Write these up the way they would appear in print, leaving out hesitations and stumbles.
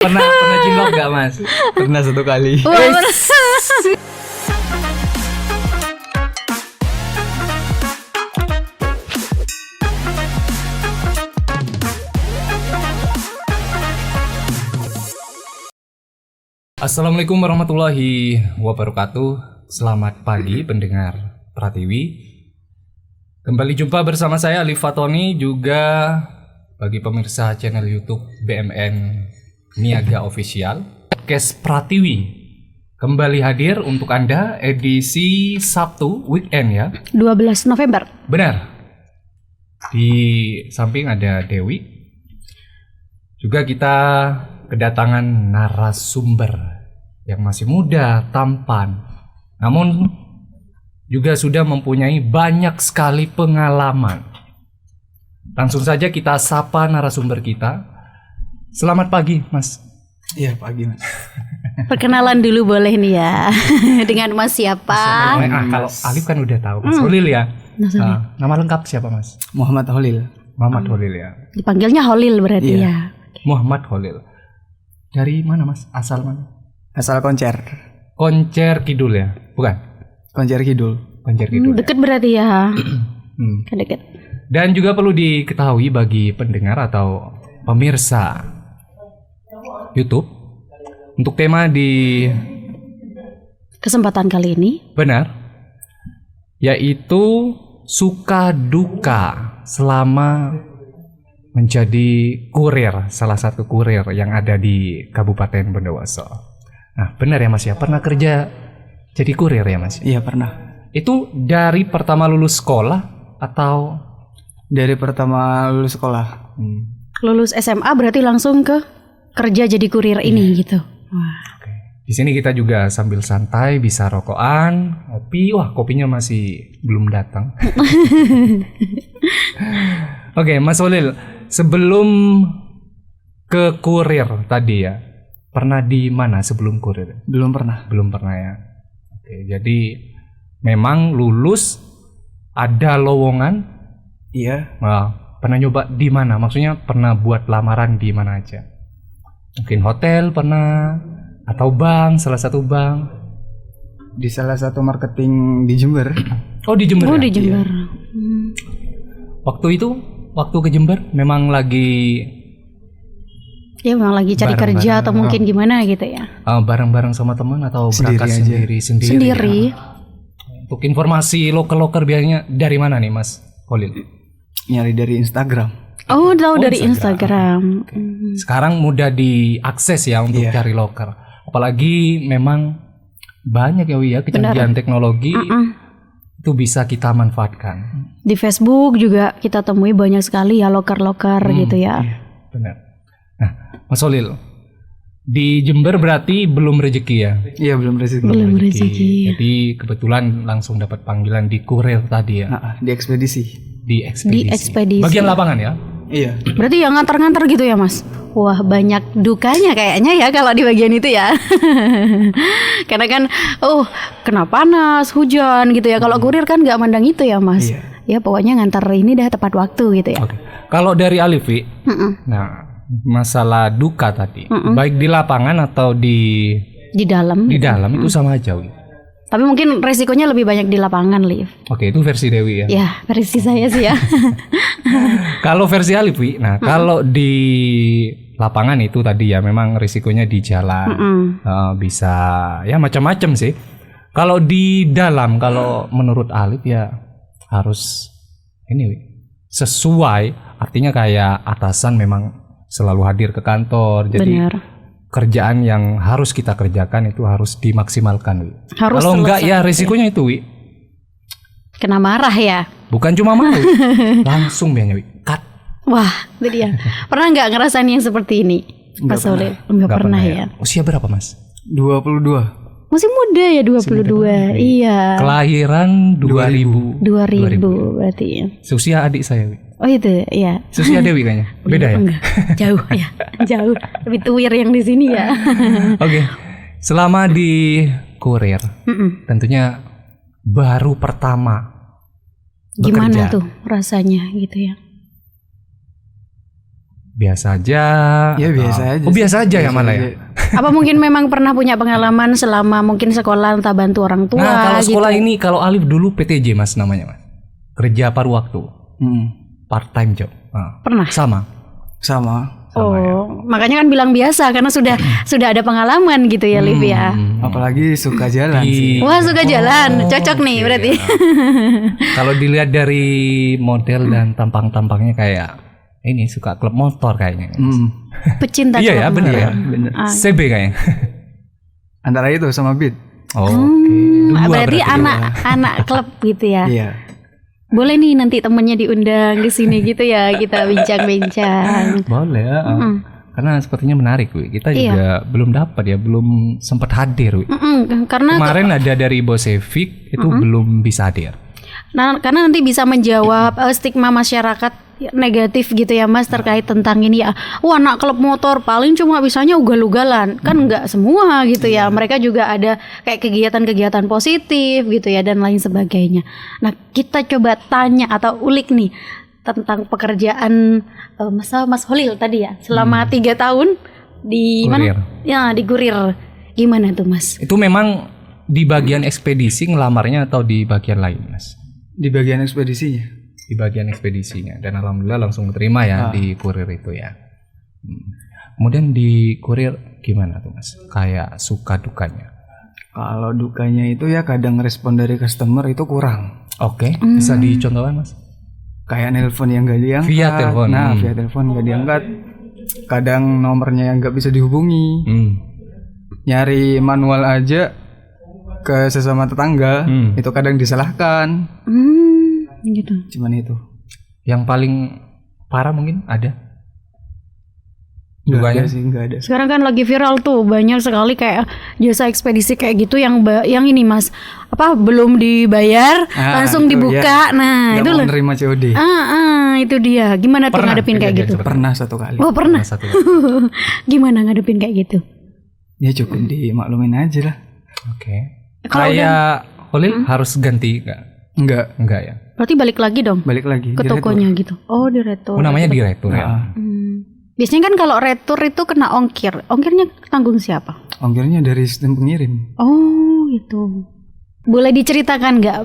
Pernah cinlok gak mas? Pernah 1 kali. Assalamualaikum warahmatullahi wabarakatuh. Selamat pagi pendengar Pratiwi. Kembali jumpa bersama saya Alif Fatoni, juga bagi pemirsa channel YouTube BMN Niaga Official. Podcast Pratiwi kembali hadir untuk Anda edisi Sabtu weekend ya. 12 November. Benar. Di samping ada Dewi. Juga kita kedatangan narasumber yang masih muda, tampan, namun juga sudah mempunyai banyak sekali pengalaman. Langsung saja kita sapa narasumber kita. Selamat pagi, Mas. Iya, pagi, Mas. Perkenalan dulu boleh nih ya. Dengan Mas siapa? Kalau Alif kan udah tahu, Mas Holil ya. Nama lengkap siapa, Mas? Muhammad Holil. Muhammad Holil ya. Dipanggilnya Holil berarti ya. Muhammad Holil. Dari mana, Mas? Asal mana? Asal Koncer. Koncer Kidul ya? Bukan? Koncer Kidul. Koncer Kidul. Deket berarti ya. Kan deket. Dan juga perlu diketahui bagi pendengar atau pemirsa YouTube, untuk tema di Kesempatan kali ini benar, yaitu suka duka selama menjadi kurir, salah satu kurir yang ada di Kabupaten Bondowoso. Nah, benar ya Mas ya, pernah kerja jadi kurir ya Mas? Iya, pernah. Itu dari pertama lulus sekolah atau Dari pertama lulus sekolah. lulus SMA berarti langsung ke kerja jadi kurir ini gitu. Wah. Oke. Di sini kita juga sambil santai, bisa rokokan, kopi. Wah, kopinya masih belum datang. Oke, Mas Holil, sebelum ke kurir tadi ya, pernah di mana sebelum kurir? Belum pernah. Belum pernah ya. Oke, jadi memang lulus ada lowongan. Iya. Nah, pernah nyoba di mana? Maksudnya pernah buat lamaran di mana aja? Mungkin hotel pernah, atau bank, salah satu bank. Di salah satu marketing di Jember. Oh, di Jember. Oh, ya? di Jember. Waktu ke Jember memang lagi Ya memang lagi cari kerja atau mungkin gimana gitu ya. bareng-bareng sama teman atau berangkat Sendiri Sendiri. ya? Untuk informasi loker-loker biasanya dari mana nih Mas Holil? Nyari dari Instagram. Oh, tahu dari Instagram. Sekarang mudah diakses ya untuk cari loker. Apalagi memang banyak ya Wi ya kecanggihan teknologi itu bisa kita manfaatkan. Di Facebook juga kita temui banyak sekali ya loker-loker gitu ya. Iya. Benar. Nah, Mas Holil, di Jember berarti belum rezeki ya? Iya, belum rezeki. Belum rezeki. Jadi kebetulan langsung dapat panggilan di kurir tadi ya? Nah, di ekspedisi. Di ekspedisi. Ekspedisi. Bagian lapangan ya? Iya. Berarti yang nganter-nganter gitu ya Mas? Wah, banyak dukanya kayaknya ya kalau di bagian itu ya. Karena kan kena panas, hujan gitu ya. Kalau kurir kan nggak mandang itu ya Mas. Iya. Ya pokoknya nganter ini dah tepat waktu gitu ya. Oke. Kalau dari Alifi, nah masalah duka tadi, baik di lapangan atau di Di dalam. itu sama aja Wi. Tapi mungkin resikonya lebih banyak di lapangan, Liv. Oke, itu versi Dewi ya. Ya, versi saya sih ya. Kalau versi Alifi, nah kalau di lapangan itu tadi ya memang risikonya di jalan. Bisa ya macam-macam sih. Kalau di dalam, kalau menurut Alif ya harus ini sesuai, artinya kayak atasan memang selalu hadir ke kantor. Jadi Benar. kerjaan yang harus kita kerjakan itu harus dimaksimalkan Wi. Harus Kalau enggak selesai. ya risikonya itu Wi. Kena marah ya. Bukan cuma mau, langsung biasanya Wi. Cut. Wah, itu dia. Pernah nggak ngerasain yang seperti ini? Mas Soleh? Enggak pernah ya. Usia berapa Mas? 22. Masih muda ya 22. Iya. Kelahiran 2000. 2000 berarti ya. Seusia adik saya Wi. Oh itu ya. Seusia Dewi kayaknya. Beda ya? Enggak. Jauh ya. Jauh. Lebih tuwir yang di sini ya. Oke. Selama di kurir, tentunya baru pertama Gimana bekerja. tuh rasanya gitu ya? biasa aja. Ya biasa aja. Oh biasa aja ya malah ya. Apa mungkin memang pernah punya pengalaman selama mungkin sekolah entah bantu orang tua Nah kalau gitu? sekolah ini, kalau Alif dulu PTJ mas namanya mas, kerja paruh waktu, part time job. Pernah? Sama. Oh, makanya kan bilang biasa karena sudah ada pengalaman gitu ya, Liv ya. Apalagi suka jalan sih. Wah, suka jalan. Cocok nih berarti. Kalau dilihat dari model dan tampang-tampangnya kayak ini suka klub motor kayaknya. Pecinta Iya ya, klub bener motor. ya. Bener. CB kayaknya. Antara itu sama beat. Oh, Berarti anak klub gitu ya. Iya. Boleh nih nanti temennya diundang ke sini gitu ya, kita bincang-bincang. boleh ya. Karena sepertinya menarik, Wi. Kita juga belum dapat ya, belum sempat hadir, Wi. Karena Kemarin ada dari Bosevik itu belum bisa hadir. Nah, karena nanti bisa menjawab stigma masyarakat negatif gitu ya Mas terkait tentang ini ya. Wah, anak klub motor paling cuma bisanya ugal-ugalan. Kan enggak semua gitu ya. Mereka juga ada kayak kegiatan-kegiatan positif gitu ya dan lain sebagainya. Nah, kita coba tanya atau ulik nih tentang pekerjaan Mas Holil tadi ya. Selama 3 tahun di Kurir. mana? Ya, di kurir. Gimana tuh Mas? Itu memang di bagian ekspedisi ngelamarnya atau di bagian lain, Mas? Di bagian ekspedisinya. Di bagian ekspedisinya, dan alhamdulillah langsung diterima ya di kurir itu ya. Kemudian di kurir gimana tuh Mas? Kayak suka dukanya. Kalau dukanya itu ya kadang respon dari customer itu kurang. Oke, bisa dicontohkan Mas? Kayak nelpon yang gak diangkat. Via telepon. Nah, via telepon gak diangkat. Kadang nomornya yang gak bisa dihubungi. Nyari manual aja ke sesama tetangga itu kadang disalahkan. Gitu. Cuman itu. Yang paling parah mungkin ada? Nggak ada sih, nggak ada. Sekarang kan lagi viral tuh banyak sekali kayak jasa ekspedisi kayak gitu yang ini Mas apa belum dibayar langsung itu dibuka. Ya. Nah, Nggak itu mau loh. nerima COD. Itu dia. Gimana tuh Pernah ngadepin kayak gitu? Pernah 1 kali. Oh, pernah. Satu. Gimana ngadepin kayak gitu? Ya cukup dimaklumin aja lah. Oke. Kalau Kayak Holil harus ganti enggak? Enggak ya. Berarti balik lagi dong Balik lagi ke tokonya gitu. Oh, di retur. Oh, namanya di retur ya. Biasanya kan kalau retur itu kena ongkir. Ongkirnya tanggung siapa? Ongkirnya dari sistem pengirim. Oh, gitu. Boleh diceritakan nggak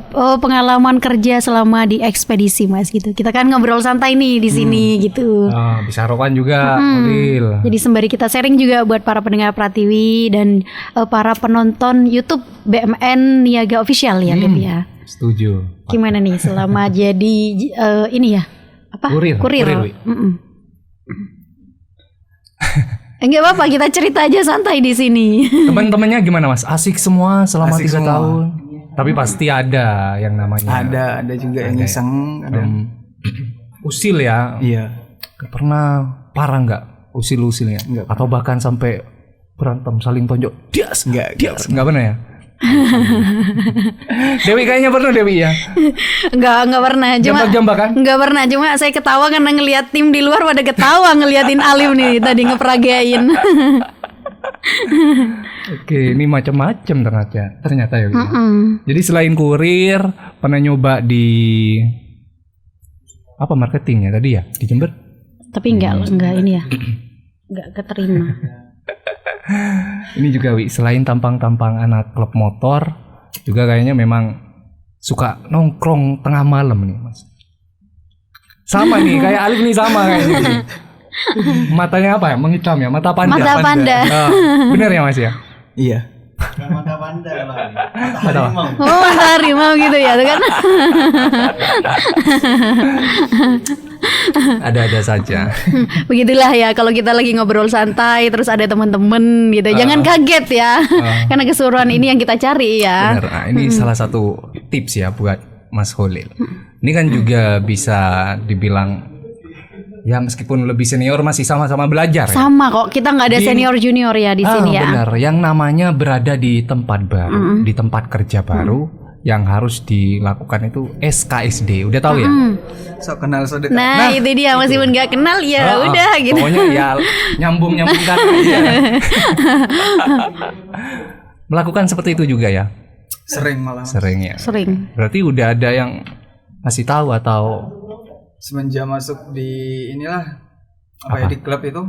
pengalaman kerja selama di ekspedisi Mas gitu? Kita kan ngobrol santai nih di sini gitu. Bisa rokan juga, Holil. Jadi sembari kita sharing juga buat para pendengar Pratiwi dan para penonton YouTube BMN Niaga Official ya, Lip ya. Setuju. Gimana nih selama jadi ini ya? Apa? Kurir. Wi. Enggak apa-apa, kita cerita aja santai di sini. Teman-temannya gimana Mas? Asik semua selama Asik 3 semua. tahun. Tapi pasti ada yang namanya Ada juga yang iseng kadang. usil ya. Iya. Pernah parah nggak usil-usilnya? Nggak Atau bahkan sampai berantem saling tonjok. Dias. Nggak Nggak pernah ya? Dewi kayaknya pernah Dewi ya. Enggak pernah. Jambak-jambakan? Enggak pernah, cuma saya ketawa karena ngelihat tim di luar pada ketawa ngeliatin Alim nih tadi ngeperagain. Oke, ini macam-macam ternyata ya. Jadi selain kurir, pernah nyoba di apa marketingnya tadi ya di Jember? Tapi enggak ini ya. Enggak keterima. Ini juga Wi, selain tampang-tampang anak klub motor, juga kayaknya memang suka nongkrong tengah malam nih Mas. Sama nih, kayak Alif nih sama kayaknya nih. Matanya apa ya? Menghitam ya, mata panda. Mata panda. Bener ya Mas ya? Iya. Mata panda lah. Mata apa? Oh, mata harimau gitu ya, tuh kan. Ada-ada saja. Begitulah ya kalau kita lagi ngobrol santai terus ada teman-teman gitu. Jangan kaget ya. Karena keseruan ini yang kita cari ya. Bener. Nah, ini salah satu tips ya buat Mas Holil. Ini kan juga bisa dibilang ya meskipun lebih senior masih sama-sama belajar ya. Sama kok, kita nggak ada senior junior ya di sini ya. Benar, yang namanya berada di tempat baru, di tempat kerja baru, yang harus dilakukan itu SKSD. Udah tahu ya? Sok kenal sok dekat. Nah, itu dia meskipun nggak kenal ya udah gitu. Pokoknya ya nyambung-nyambungkan aja. Melakukan seperti itu juga ya? Sering malah. Sering ya. Sering. Berarti udah ada yang ngasih tahu atau Semenjak masuk di inilah Apa ya, di klub itu?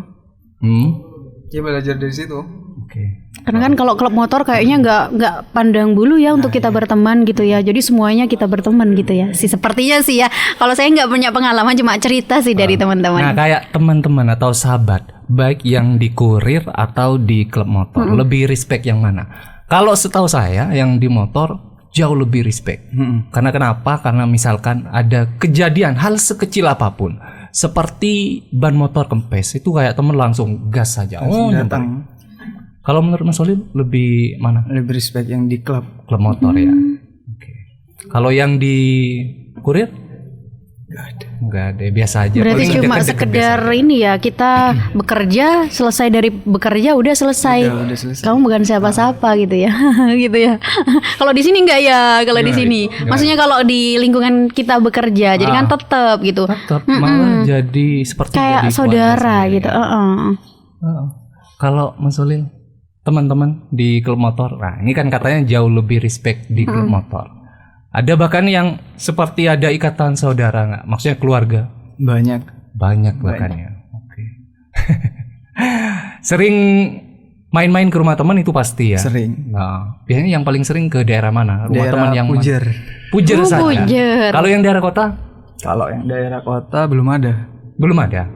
Ya belajar dari situ. Oke. Karena kan kalau klub motor kayaknya nggak pandang bulu ya untuk kita berteman gitu ya. Jadi semuanya kita berteman gitu ya. Sepertinya sih ya. Kalau saya nggak punya pengalaman, cuma cerita sih dari teman-teman. Nah, kayak teman-teman atau sahabat, baik yang di kurir atau di klub motor, lebih respect yang mana? Kalau setahu saya yang di motor jauh lebih respect. Karena kenapa? Karena misalkan ada kejadian hal sekecil apapun, seperti ban motor kempes, itu kayak temen langsung gas saja. Datang. Kalau menurut Mas Solid lebih mana? Lebih respect yang di klub Motor ya. Oke. Kalau yang di kurir? Nggak ada. Biasa aja. Berarti Paling cuma deket-deket sekedar biasa. ini ya, kita bekerja, selesai dari bekerja udah selesai. Udah selesai. Kamu bukan siapa-siapa gitu ya. Gitu ya. Kalau di sini enggak ya, kalau di sini. Maksudnya kalau di lingkungan kita bekerja, jadi kan tetap gitu. Tetap malah jadi seperti Kayak jadi saudara keluarga gitu. sendiri. Kalau Mas Solid, teman-teman di klub motor, nah ini kan katanya jauh lebih respect di klub motor. Ada bahkan yang seperti ada ikatan saudara nggak? Maksudnya keluarga? Banyak. Bahkan ya. Oke. Sering main-main ke rumah teman itu pasti ya? Sering. Nah, biasanya yang paling sering ke daerah mana? Rumah Daerah teman yang Pujer. Pujer saja. Pujer. Kalau yang daerah kota? Kalau yang daerah kota belum ada. Belum ada.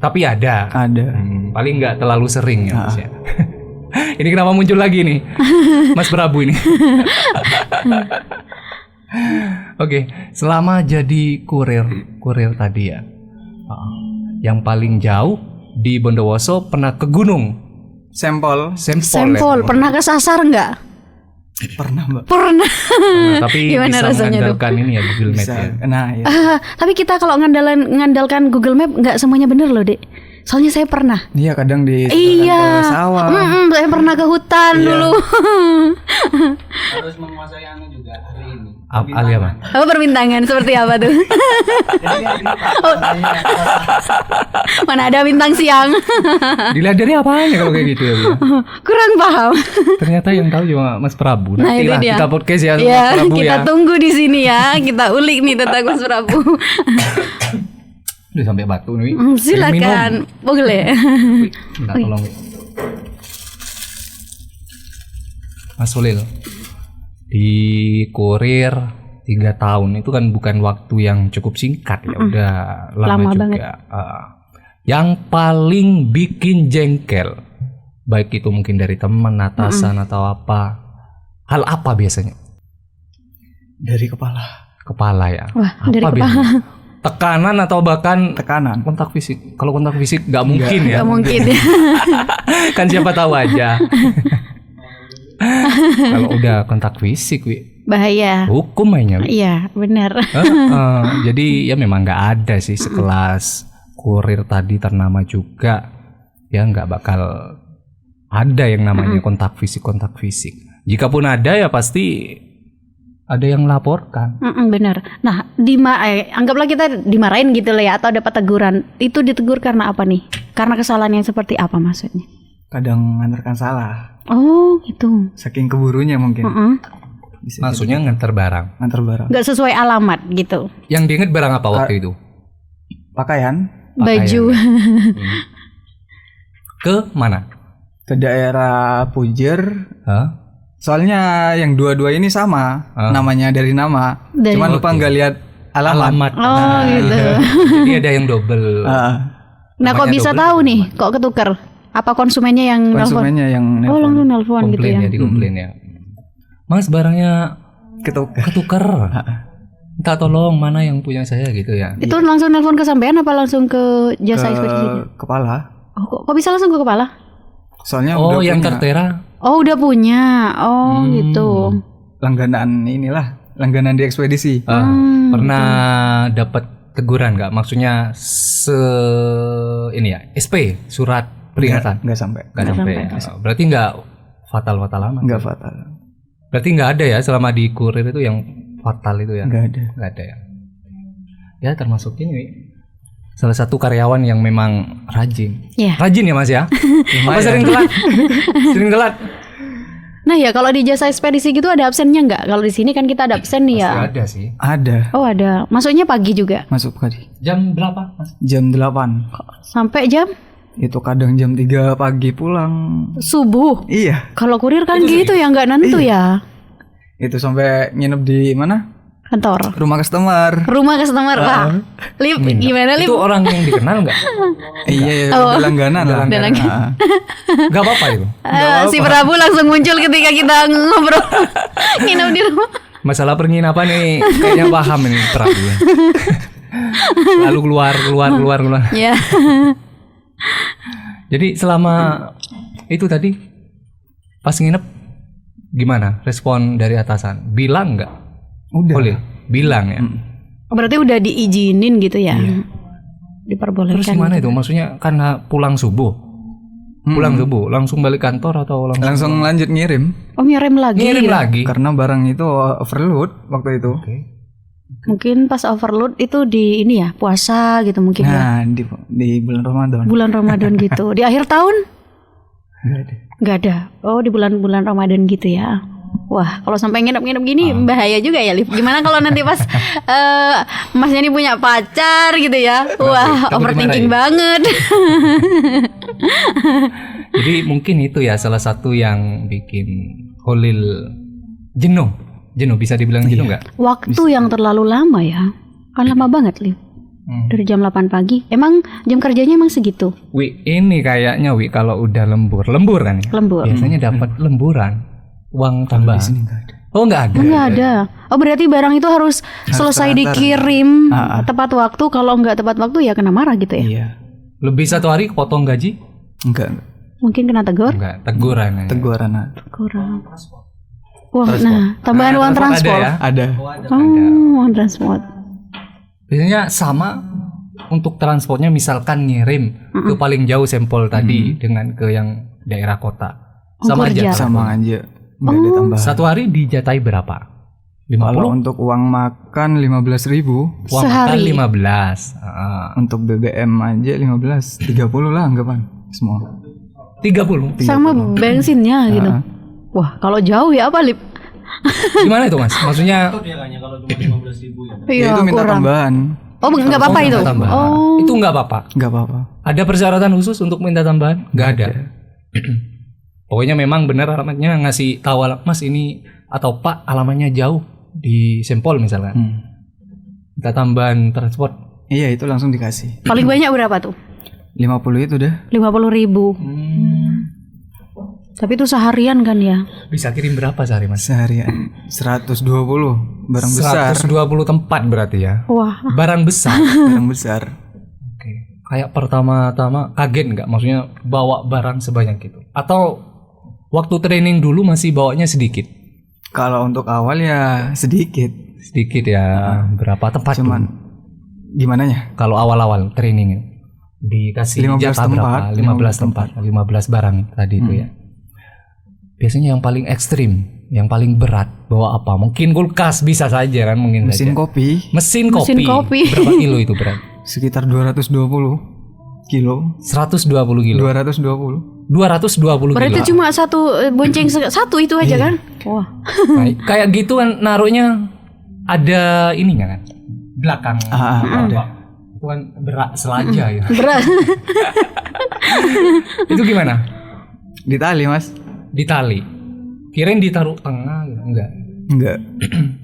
Tapi ada. Ada. Paling nggak terlalu sering ya Mas ya. Ini kenapa muncul lagi nih Mas Prabu ini? Oke, selama jadi kurir tadi ya, yang paling jauh di Bondowoso pernah ke gunung? Sampel. Sampel, pernah kesasar nggak? Pernah, Mbak. Pernah. Tapi Gimana bisa rasanya tuh? mengandalkan ini ya Google Map Bisa. ya. Nah, ya. Tapi kita kalau ngandalkan Google Map nggak semuanya bener loh, Dek. Soalnya saya pernah. Iya, kadang di Iya. ke sawah. Saya pernah ke hutan dulu. Harus menguasai anu juga hari ini. Ali apa? Apa perbintangan seperti apa tuh? Mana ada bintang siang. Dilihat dari apanya kalau kayak gitu ya Bu? Kurang paham. Ternyata yang tahu cuma Mas Prabu. Nah, itu Nantilah dia. kita podcast ya sama Ya, Mas Prabu kita ya. tunggu di sini ya. Kita ulik nih tentang Mas Prabu. Udah sampai batu nih. Silakan. Boleh. Minta tolong. Wi. Mas Solil, di kurir 3 tahun itu kan bukan waktu yang cukup singkat ya, udah lama juga. Banget. Yang paling bikin jengkel, baik itu mungkin dari teman, atasan atau apa, hal apa biasanya? Dari kepala. Kepala ya. Wah, Apa dari kepala. biasanya? Tekanan atau bahkan Tekanan. kontak fisik? Kalau kontak fisik nggak mungkin ya. Gak mungkin. Kan siapa tahu aja. Kalau udah kontak fisik, Wi, Bahaya. hukum mainnya. Wi. Iya, benar. Jadi ya memang nggak ada sih sekelas kurir tadi ternama juga, ya nggak bakal ada yang namanya kontak fisik. Jikapun ada ya pasti ada yang melaporkan. Benar. Nah, anggaplah kita dimarahin gitu lah ya, atau dapat teguran. Itu ditegur karena apa nih? Karena kesalahan yang seperti apa maksudnya? Kadang ngantarkan salah. Oh, gitu. Saking keburunya mungkin. Bisa Maksudnya nganter barang. ngantar barang. Nggak sesuai alamat gitu. Yang diinget barang apa waktu itu? Pakaian Baju. Ke mana? ke daerah Pujer. Hah? Soalnya yang dua-dua ini sama, namanya dari nama. Dari- Cuman lupa nggak lihat alamat. Oh, gitu. Jadi ada yang double. Nah, kok Namanya bisa double tahu nih? Kok ketukar? Apa konsumennya yang nelfon? Konsumennya yang Oh, nelpon. langsung nelfon gitu komplain ya. ya, dikomplain ya. Mas barangnya Ketukar. ketuker. Minta tolong mana yang punya saya gitu ya. Itu langsung nelfon ke sampean apa langsung ke jasa ekspedisi? Kepala. Oh, kok bisa langsung ke kepala? Soalnya Oh, udah yang punya tertera. Oh, udah punya. Oh, gitu. langganan langganan di ekspedisi. Pernah dapat teguran nggak? Maksudnya ini ya, SP, surat peringatan. Nggak sampai. Nggak sampai. Berarti nggak fatal amat. Nggak fatal. Berarti nggak ada ya selama di kurir itu yang fatal itu ya? Nggak ada. Nggak ada ya. Ya termasuk ini salah satu karyawan yang memang rajin. Iya. Rajin ya Mas ya? Apa sering telat? Sering telat? Nah ya kalau di jasa ekspedisi gitu ada absennya nggak? Kalau di sini kan kita ada absen nih ya. Pasti ada sih. Ada. Oh ada. Masuknya pagi juga. Masuk tadi. Jam berapa, Mas? Jam 8. Sampai jam Itu kadang jam 3 pagi pulang. subuh. Iya. Kalau kurir kan gitu ya nggak nentu ya. Itu sampai nginep di mana? Kantor. Rumah customer. Rumah customer. Wah. Lip gimana Lip? Itu orang yang dikenal nggak? Iya, Oh. udah langganan lah. Udah langganan. Nggak apa-apa itu. Si Prabu langsung muncul ketika kita ngobrol nginep di rumah. Masalah penginapan nih kayaknya paham ini Prabu. Ya. Lalu keluar. Ya. Jadi selama itu tadi pas nginep gimana respon dari atasan? Bilang nggak? Udah. Boleh. Bilang ya. Berarti udah diizinin gitu ya. Diperbolehkan. Terus gimana itu? Maksudnya karena pulang subuh. Pulang subuh langsung balik kantor atau Langsung lanjut ngirim. Oh ngirim lagi. ngirim ya? lagi? Karena barang itu overload waktu itu. Oke. Mungkin pas overload itu di ini ya puasa gitu mungkin ya. Nah, di bulan Ramadan. Bulan Ramadan gitu. Di akhir tahun Nggak ada. nggak ada. Oh di bulan-bulan Ramadan gitu ya. Wah kalau sampai nginep-nginep gini bahaya juga ya Lip. Gimana kalau nanti pas masnya ini punya pacar gitu ya. Wah Kamu overthinking dimarahin? banget. Jadi mungkin itu ya salah satu yang bikin Holil jenuh. Jenuh bisa dibilang jenuh nggak? Waktu yang terlalu lama ya. Kan lama banget Lip. Dari jam 8 pagi. Emang jam kerjanya emang segitu? Wi, ini kayaknya Wi kalau udah lembur kan ya. Lembur. Biasanya dapat lemburan, uang tambahan. Di sini nggak ada. Oh nggak ada. Enggak ada. Oh berarti barang itu harus selesai teratur. dikirim tepat waktu. Kalau nggak tepat waktu ya kena marah gitu ya. Iya. Lebih 1 hari potong gaji? Enggak. Mungkin kena tegur. Enggak, teguran. Ya. Teguran ada. Kurang. Wah, nah tambahan uang transport. Ada ya? Ada. Oh, uang transport. Biasanya sama untuk transportnya misalkan ngirim ke paling jauh sampel tadi dengan ke yang daerah kota. Sama Ukur aja. jarak. Sama aja. Enggak ada tambahan. 1 hari dijatai berapa? 50? Kalau untuk uang makan 15.000, Uang makan Sehari. 15. untuk BBM aja 15, 30 lah anggapan semua. 30. Sama bensinnya gitu. Wah, kalau jauh ya apa Lip? Gimana itu Mas? Maksudnya Dia kayaknya kalau cuma 15.000 ya. Iya, itu minta kurang. tambahan, Oh, nggak apa-apa itu. tambahan. Oh, Itu nggak apa-apa. nggak apa-apa. Ada persyaratan khusus untuk minta tambahan? Nggak ada. Pokoknya memang benar alamatnya ngasih tahu Mas ini atau Pak alamatnya jauh di sampel misalkan. Minta tambahan transport. Iya itu langsung dikasih. paling banyak berapa tuh? 50 itu dah. 50.000. Tapi itu seharian kan ya? Bisa kirim berapa sehari Mas? Seharian 120 barang besar. 120 tempat berarti ya. Wah, Barang besar. Barang besar. Oke. Kayak pertama-tama kaget nggak? Maksudnya bawa barang sebanyak itu? Atau waktu training dulu masih bawanya sedikit? Kalau untuk awal ya sedikit. Sedikit ya. Berapa tempat? Cuman dulu? gimana ya? Kalau awal-awal training dikasih 15 jatah tempat, berapa? 15 tempat, 15 barang tadi itu ya. Biasanya yang paling ekstrim, yang paling berat bawa apa? Mungkin kulkas bisa saja kan mungkin Mesin saja. kopi Mesin Mesin kopi. kopi. Berapa kilo itu berat? sekitar 220 kilo. 120 kilo. 220. 220 berarti kilo. cuma satu bonceng satu itu aja kan? Wah, Nah, kayak gitu kan naruhnya ada ininya kan. Belakang. Ada. Itu kan berat selaja ya. berat. Itu gimana? Di tali mas? Di tali. Kirain ditaruh tengah gitu. Enggak. Enggak.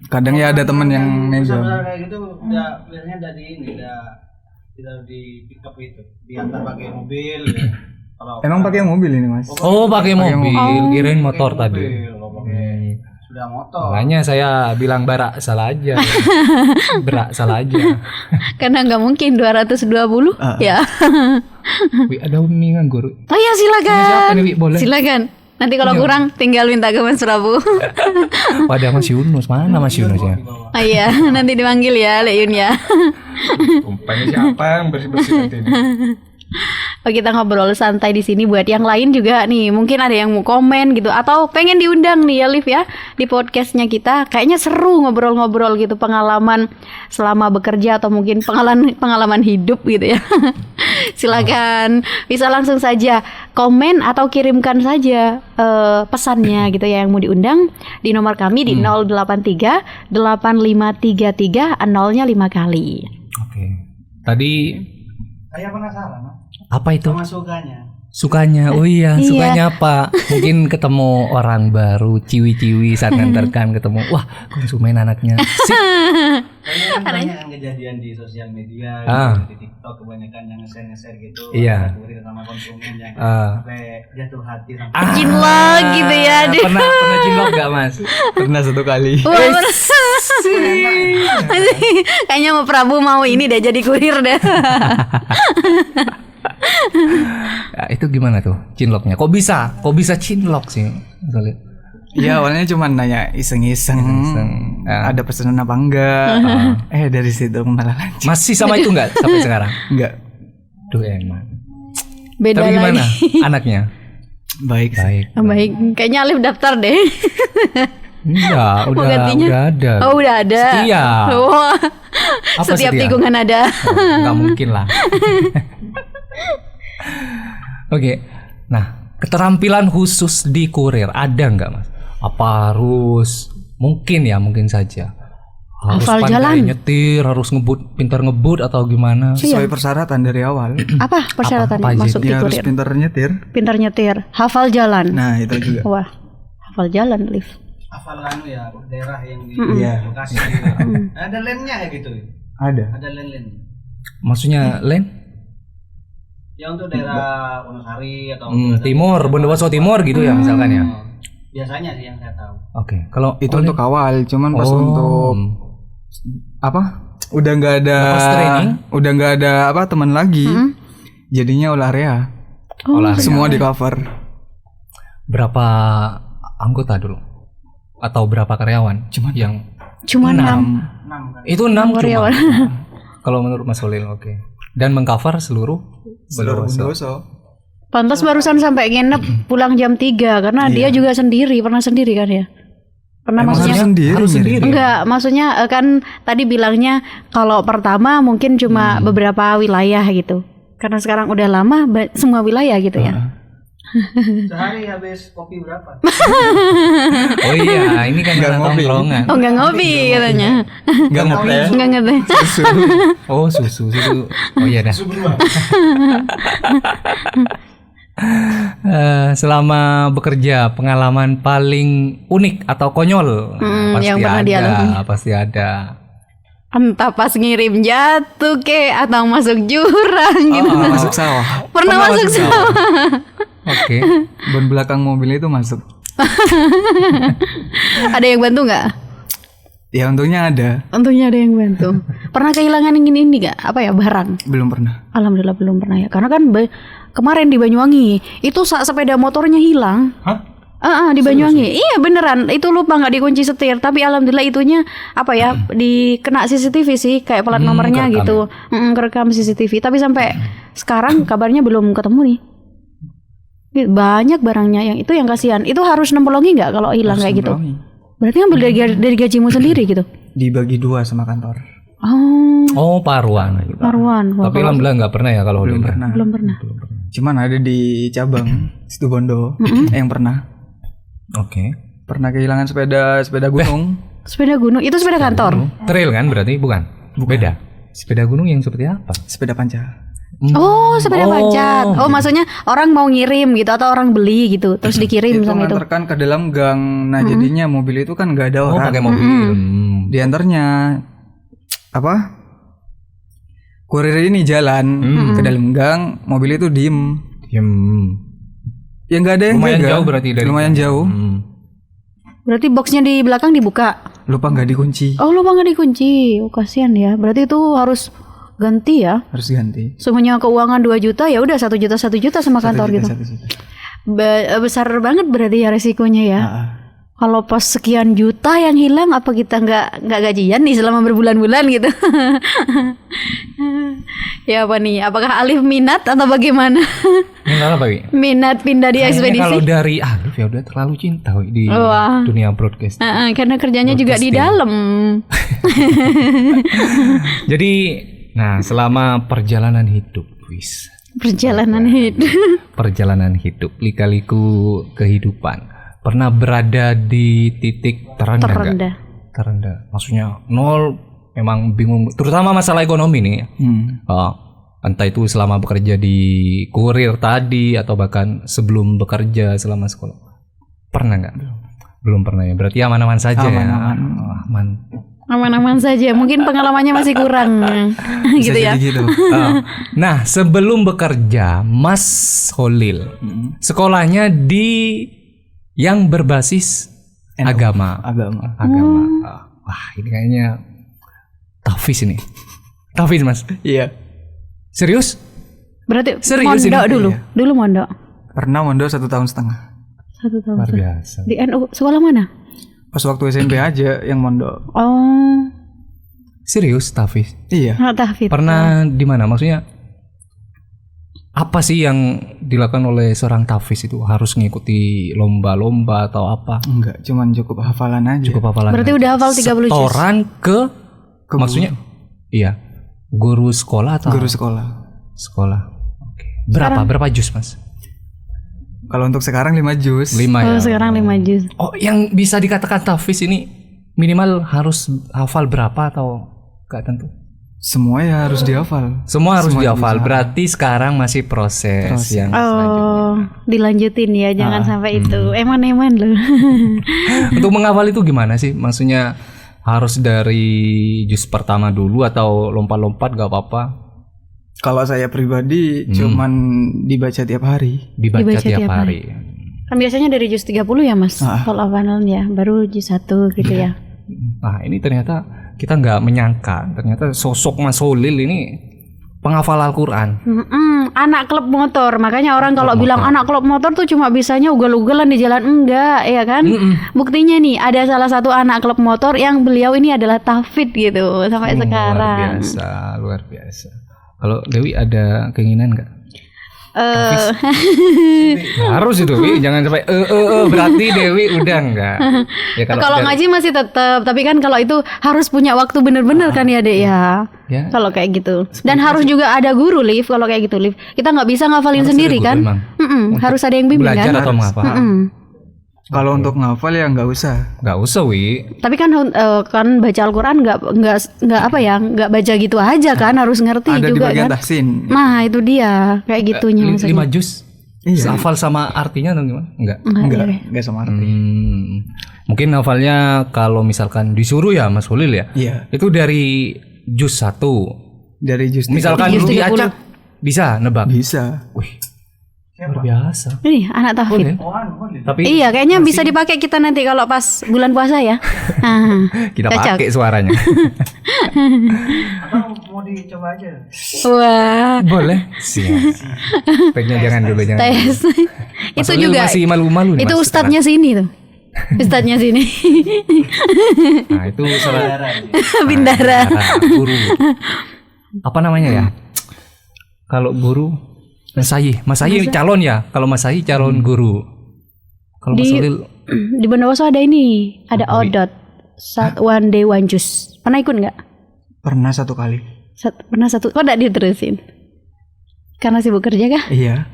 Kadang ya ada temen yang megang. Saudara kayak gitu ya biasanya dari ini tidak di pick up itu, diantar pakai mobil ya. Kalau Emang pakai mobil ini mas? Oh, pakai mobil. Kirain motor tadi. kalau pakai sudah motor. Makanya saya bilang Barak salah aja. Berak salah aja. Karena nggak mungkin 220 ya. Wi, ada Umi nganggur. Oh ya silakan. Siapa nih, Wi? Boleh? Silakan. Nanti kalau kurang tinggal minta ke Mas Prabu. Pada Mas Yunus. Mana Mas Yunus ya? Oh iya, nanti dipanggil ya, Lek Yun ya. Umpamanya siapa yang bersih-bersih nanti ini? kita ngobrol santai di sini. Buat yang lain juga nih, mungkin ada yang mau komen gitu atau pengen diundang nih ya Liv ya di podcastnya kita. Kayaknya seru ngobrol-ngobrol gitu, pengalaman selama bekerja atau mungkin pengalaman hidup gitu ya. Silakan bisa langsung saja komen atau kirimkan saja pesannya gitu ya yang mau diundang di nomor kami di 083 8533 0-nya 5 kali. Oke. Tadi Saya penasaran, no? apa itu? Sama sukanya. Sukanya, oh iya, Iya. sukanya apa? Mungkin ketemu orang baru, ciwi-ciwi saat nganterkan ketemu, wah konsumen anaknya. Sip. Kayaknya kan banyak yang kejadian di sosial media, gitu, di TikTok kebanyakan yang nge-share gitu. Iya. Kurir sama konsumen yang sampai jatuh hati sampai. Cinlok gitu ya. Pernah cinlok gak Mas? Pernah 1 kali. Wah, kayaknya mau Prabu mau ini deh jadi kurir deh. Ya, itu gimana tuh cinloknya? Kok bisa cinlok sih? Iya, awalnya cuma nanya iseng-iseng. Ya. Ada pesanan apa enggak? Dari situ malah lanjut. Masih sama itu nggak sampai sekarang? Enggak. Duh emang. Beda Tapi gimana lagi. anaknya? Baik. Baik. Baik, kayaknya Alif daftar deh. Enggak, Mau udah gantinya? ada. Oh, udah ada. Setia. Wah. Apa Setiap setia? tikungan ada. Nggak mungkin lah. Oke, nah keterampilan khusus di kurir ada nggak Mas? Apa harus mungkin saja harus Hafal pandai jalan. nyetir, harus pintar ngebut atau gimana? Sesuai persyaratan dari awal. Apa persyaratannya Apa aja? masuk di Dia harus kurir? pintar nyetir. Pintar nyetir, hafal jalan. Nah, itu juga. Wah, hafal jalan, Liv. Hafal ya daerah yang di Iya. lokasi. Ada lane-nya ya gitu. Ada. Ada lane-lane. Maksudnya Len? Ya untuk daerah Wonosari atau Timur, Bondowoso Timur gitu ya misalkan ya. biasanya sih yang saya tahu. Oke, kalau Itu untuk awal, cuman pas untuk apa? Udah nggak ada Pas training? Udah nggak ada teman lagi. Jadinya olahraga. olahraga. Semua di cover. Berapa anggota dulu? Atau berapa karyawan? Cuman yang Cuma 6. 6 kan. itu 6 cuma. karyawan. Kalau menurut Mas Holil, oke. Dan mengcover seluruh Bondowoso. Bondowoso. Pantas barusan sampai nginep pulang jam 3 karena dia juga pernah sendiri kan ya? Pernah Emang maksudnya? harus sendiri. Harus ngirim? sendiri. Enggak, maksudnya kan tadi bilangnya kalau pertama mungkin cuma beberapa wilayah gitu. Karena sekarang udah lama semua wilayah gitu ya. Sehari habis kopi berapa? Oh iya, ini kan Nggak karena ngopi. tongkrongan. Oh, enggak ngopi katanya. Nggak ngopi. Enggak ngerti. Oh, susu. Oh iya dah. Selama bekerja, pengalaman paling unik atau konyol yang pernah dialami. pasti ada. Entah pas ngirim jatuh atau masuk jurang gitu. Masuk sawah. Pernah masuk sawah. Oke. Ban belakang mobil itu masuk. Ada yang bantu nggak? Ya untungnya ada. Untungnya ada yang bantu. Pernah kehilangan ini nggak? Apa ya, barang? Belum pernah. Alhamdulillah belum pernah ya. Karena kan kemarin di Banyuwangi itu saat sepeda motornya hilang. Hah? Di Banyuwangi. Iya beneran. Itu lupa nggak dikunci setir. Tapi alhamdulillah itunya apa ya, dikena CCTV sih, kayak plat nomornya kerekam gitu. Kerekam CCTV. Tapi sampai sekarang kabarnya belum ketemu nih. Banyak barangnya yang itu yang kasihan. Itu harus nempelongi nggak kalau hilang kayak gitu? Nempelongi. Berarti ngambil dari gajimu sendiri gitu. Dibagi 2 sama kantor. Oh, Paruan. Marwan. Wah, Tapi alhamdulillah nggak pernah ya kalau Belum Holil. pernah. belum pernah. Cuman ada di cabang Situ Bondo yang pernah. Oke. Pernah kehilangan sepeda gunung. Sepeda gunung itu sepeda kantor. Trail kan berarti bukan? Beda. Sepeda gunung yang seperti apa? Sepeda panca. Oh, sepeda pancat. Oh, maksudnya orang mau ngirim gitu atau orang beli gitu, terus dikirim Itu sama itu. nganterkan ke dalam gang. Nah, jadinya mobil itu kan nggak ada Oh, orang. pakai mobil. Diantarnya kurir ini jalan ke dalam gang, mobil itu diem. Ya nggak ada yang Lumayan jaga. jauh berarti dari. Lumayan jauh. Berarti boxnya di belakang dibuka. Lupa nggak dikunci. Oh, lupa nggak dikunci. Oh, kasihan ya. Berarti itu harus ganti ya. Harus ganti. Semuanya keuangan 2 juta ya udah 1 juta sama kantor gitu. 1 juta. Besar banget berarti ya resikonya ya. Kalau pas sekian juta yang hilang, apa kita nggak gajian nih selama berbulan-bulan gitu? Ya apa nih? Apakah Alif minat atau bagaimana? Minat apa, Wi? Minat pindah di Kayaknya ekspedisi? kalau dari Alif ya udah terlalu cinta Wi, di Wah. dunia broadcast. Karena kerjanya juga di dalam. Jadi, nah selama perjalanan hidup, wis. Perjalanan hidup. Perjalanan hidup, lika-liku kehidupan. Pernah berada di titik terendah nggak? Terendah. Maksudnya nol, memang bingung. Terutama masalah ekonomi nih. Entah itu selama bekerja di kurir tadi atau bahkan sebelum bekerja selama sekolah. Pernah nggak? Belum pernah ya. Berarti aman-aman saja ya. Aman. Aman-aman saja. Mungkin pengalamannya masih kurang. Gitu ya. Gitu. Nah, sebelum bekerja, Mas Holil sekolahnya di yang berbasis agama. Wah, ini kayaknya Tafiz ini. Tafiz, Mas. Iya. Serius? Berarti Serius mondok ini? dulu. Iya. Dulu mondok. Pernah mondok 1,5 tahun. 1 tahun. Luar biasa. Di NU sekolah mana? Pas waktu SMP aja yang mondok. Oh, Serius, Tafiz? Iya. anak tahfidz. Pernah di mana? Maksudnya apa sih yang dilakukan oleh seorang Tafiz itu? Harus ngikuti lomba-lomba atau apa? Enggak, cuman cukup hafalan aja. Cukup hafalan. Berarti aja. udah hafal 30 juz. Setoran ke Ke maksudnya iya. Guru sekolah atau guru sekolah. sekolah. Oke. Berapa juz, Mas? Kalau untuk sekarang 5 juz. 5 Oh, ya. sekarang 5 juz. Oh, yang bisa dikatakan Tafiz ini minimal harus hafal berapa atau enggak tentu? Semua ya harus dihafal. Semua harus Semua dihafal. bisa. Berarti sekarang masih proses. Yang selanjutnya. Oh, dilanjutin ya, jangan sampai itu. Eman-eman loh. Untuk menghafal itu gimana sih? Maksudnya harus dari juz pertama dulu atau lompat-lompat gak apa-apa? Kalau saya pribadi cuman dibaca tiap hari. Dibaca tiap hari. Kan biasanya dari juz 30 ya, Mas. Kalau hafalannya baru juz 1 gitu ya. Nah, ini ternyata kita nggak menyangka ternyata sosok Mas Holil ini penghafal Al-Quran. Anak klub motor, makanya orang kalau bilang anak klub motor tuh cuma bisanya ugal-ugalan di jalan, enggak, ya kan? Buktinya nih ada salah satu anak klub motor yang beliau ini adalah tahfidz gitu sampai sekarang. Luar biasa. Kalau Dewi ada keinginan nggak? Harus itu, Wi. Jangan sampai berarti Dewi udah enggak. Ya, kalau ngaji masih tetap, tapi kan kalau itu harus punya waktu bener-bener kan ya, Dek ya. Kalau kayak gitu. Dan harus juga ada guru, Liv, kalau kayak gitu, Liv. Kita nggak bisa ngafalin harus sendiri kan? Harus ada yang bimbing belajar kan? atau menghafal? Kalau untuk ngafal ya nggak usah. Nggak usah, Wi. Tapi kan baca Al-Quran nggak apa ya, nggak baca gitu aja kan, harus ngerti Ada di juga bagian kan. tahsin. Nah itu dia kayak gitunya maksudnya. 5 juz. Iya. Hafal sama artinya atau gimana? Enggak. Enggak sama arti. Mungkin hafalnya kalau misalkan disuruh ya Mas Holil ya. Iya. Itu dari juz 1. Dari juz Misalkan Juz 30. diacak bisa nebak. bisa. Wih. Luar biasa. Ini anak tahfidz. Tapi Iya, kayaknya bisa dipakai kita nanti kalau pas bulan puasa ya. Nah, kita cocok. pakai suaranya. Atau mau dicoba aja? Wah, Boleh. Siap. Baiknya jangan dulu jangan. tes. Mas Itu Holil juga. masih malu-malu nih, Itu Mas, ustadznya sini tuh. Ustadznya sini. sekarang. Nah, itu salah Bindara. guru. Apa namanya ya? Kalau guru Mas Sayi calon ya. Kalau Mas Sayi calon guru. Kalau Mas Di- Holil Di Bondowoso ada ini, ada Odot. One day one juice. Pernah ikut nggak? Pernah 1 kali. Pernah 1. Kok nggak diterusin? Karena sibuk kerja kah? Iya.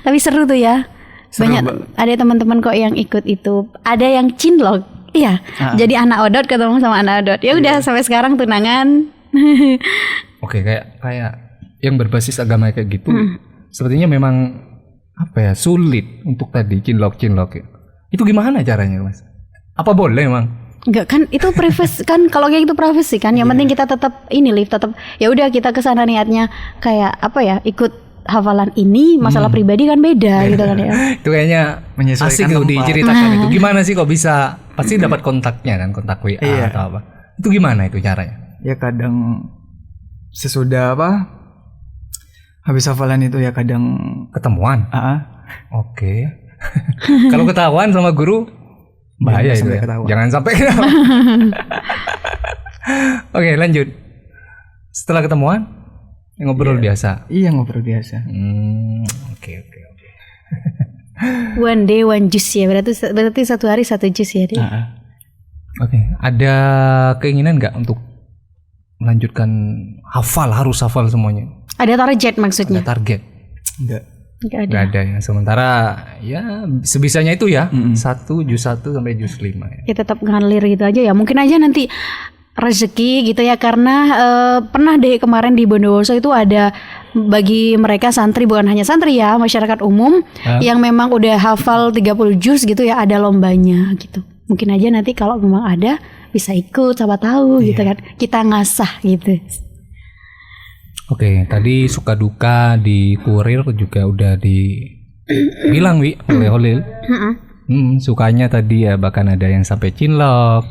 Tapi seru tuh ya. Seru, Banyak Mbak. ada teman-teman kok yang ikut itu. Ada yang cinlok. Iya. Jadi anak Odot ketemu sama anak Odot. Ya udah sampai sekarang tunangan. Oke, kayak yang berbasis agama kayak gitu sepertinya memang apa ya, sulit untuk tadi cinlok ya. Itu gimana caranya, Mas? Apa boleh emang? Enggak kan itu privasi kan, kalau kayak gitu privasi kan. Yang penting kita tetap ini, Liv, tetap ya udah kita ke sana niatnya kayak apa ya, ikut hafalan ini, masalah pribadi kan beda gitu kan ya. Itu kayaknya Menyesuaikan asik tuh tempat. diceritakan itu. Gimana sih kok bisa pasti dapat kontaknya kan, kontak WA Iya. atau apa. Itu gimana itu caranya? Ya kadang sesudah habis hafalan itu ya kadang Ketemuan. ah, Oke. Kalau ketahuan sama guru Bahaya Jangan itu sampai ya. ketawa. Jangan sampai ketawa. Oke, lanjut. Setelah ketemuan ngobrol biasa. Iya, ngobrol biasa. Oke. One day one juice ya. Berarti satu hari satu jus ya, Dek. Oke, ada keinginan nggak untuk melanjutkan harus hafal semuanya? Ada target maksudnya? Ada target? Enggak. Nggak ada. Nggak ada ya. Sementara ya sebisanya itu ya, 1 juz 1 sampai juz 5 ya. Ya tetap ngalir gitu aja ya. Mungkin aja nanti rezeki gitu ya, karena pernah deh kemarin di Bondowoso itu ada bagi mereka santri, bukan hanya santri ya, masyarakat umum yang memang udah hafal 30 juz gitu ya, ada lombanya gitu. Mungkin aja nanti kalau memang ada bisa ikut, siapa tahu gitu kan. Kita ngasah gitu. Oke, tadi suka duka di kurir juga udah dibilang Wi oleh Holil. Sukanya tadi ya bahkan ada yang sampai cinlok.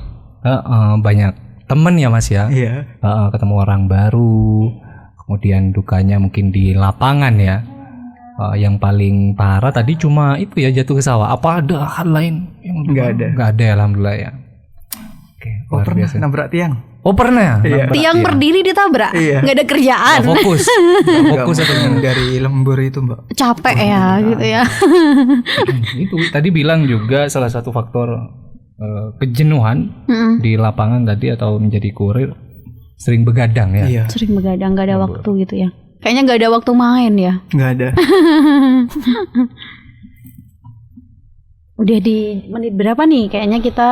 Banyak temen ya Mas ya. Iya. Ketemu orang baru. Kemudian dukanya mungkin di lapangan ya. Yang paling parah tadi cuma itu ya, jatuh ke sawah. Apa ada hal lain yang Nggak ada. Nggak ada, alhamdulillah ya. Oke, luar Pernah biasa. nabrak tiang. Oh pernah? Iya. Nabrak Tiang berdiri ditabrak, Iya. nggak ada kerjaan, Nggak fokus. Nggak fokus atau gimana? Dari lembur itu, Mbak. capek ya gitu ya. Itu tadi bilang juga salah satu faktor kejenuhan di lapangan tadi atau menjadi kurir sering begadang ya. Iya. Sering begadang, nggak ada waktu gitu ya. Kayaknya nggak ada waktu main ya. Nggak ada. Udah di menit berapa nih? Kayaknya kita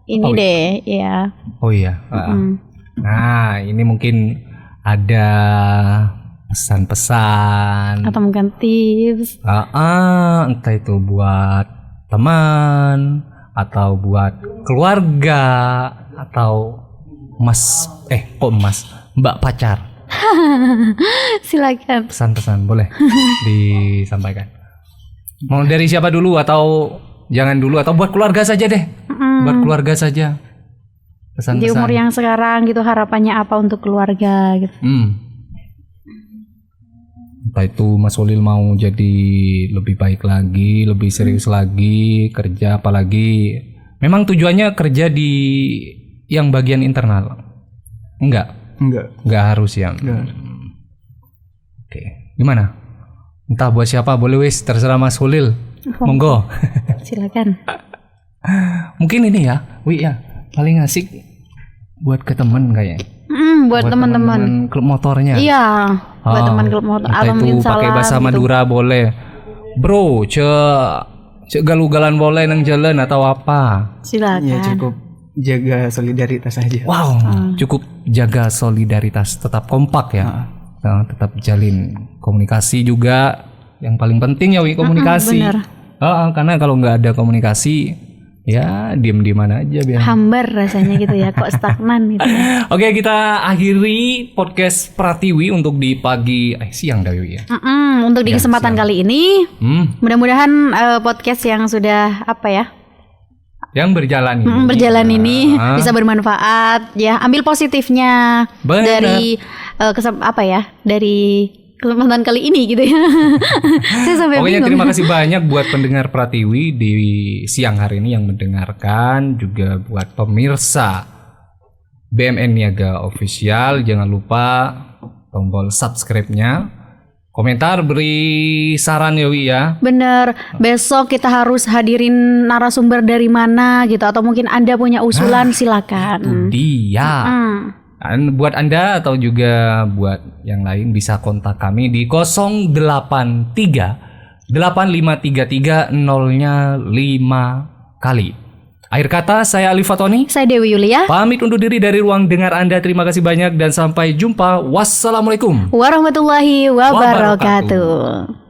ini deh, ya. Oh iya. Nah, ini mungkin ada pesan-pesan. Atau mungkin tips. Entah itu buat teman atau buat keluarga atau Mbak pacar. Silakan. Pesan-pesan boleh disampaikan. Mau dari siapa dulu atau jangan dulu, atau buat keluarga saja deh. Buat keluarga saja. Pesan-pesan. Di umur yang sekarang gitu, harapannya apa untuk keluarga gitu. Entah itu Mas Holil mau jadi lebih baik lagi, lebih serius lagi, kerja apalagi. Memang tujuannya kerja di yang bagian internal? Enggak harus ya. Oke. Gimana? Entah buat siapa, boleh wis, terserah Mas Holil. Monggo. Silakan. Mungkin ini ya, Wi ya, paling asik buat ke teman kayaknya. Buat teman-teman klub motornya. Iya, buat teman klub motor. Entah itu pakai bahasa Madura boleh. Bro, cek galugalan boleh nang jalan atau apa. Silakan. Ya cukup jaga solidaritas aja. Wow, cukup jaga solidaritas, tetap kompak ya. Tetap jalin komunikasi juga. Yang paling penting ya Wi, komunikasi. Bener. Karena kalau nggak ada komunikasi, ya diem-dieman aja biar. Hambar rasanya gitu ya, kok stagnan gitu ya. Oke, kita akhiri podcast Pratiwi untuk di siang Dawi ya. Untuk di kesempatan kali ini, mudah-mudahan podcast yang sudah yang berjalan ini, berjalan ini bisa bermanfaat ya. Ambil positifnya. Bener. Dari dari kesempatan kali ini gitu ya. Saya sampai Pokoknya bingung. terima kasih banyak buat pendengar Pratiwi di siang hari ini yang mendengarkan, juga buat pemirsa BMN Niaga Official. Jangan lupa tombol subscribe-nya, komentar, beri saran ya Wi ya. Bener, besok kita harus hadirin narasumber dari mana gitu, atau mungkin Anda punya usulan silakan. Dia. Dan buat Anda atau juga buat yang lain bisa kontak kami di 083 8533 0-nya 5 kali. Akhir kata, saya Ali Fatoni. Saya Dewi Yulia. Pamit undur diri dari ruang dengar Anda. Terima kasih banyak dan sampai jumpa. Wassalamualaikum Warahmatullahi wabarakatuh.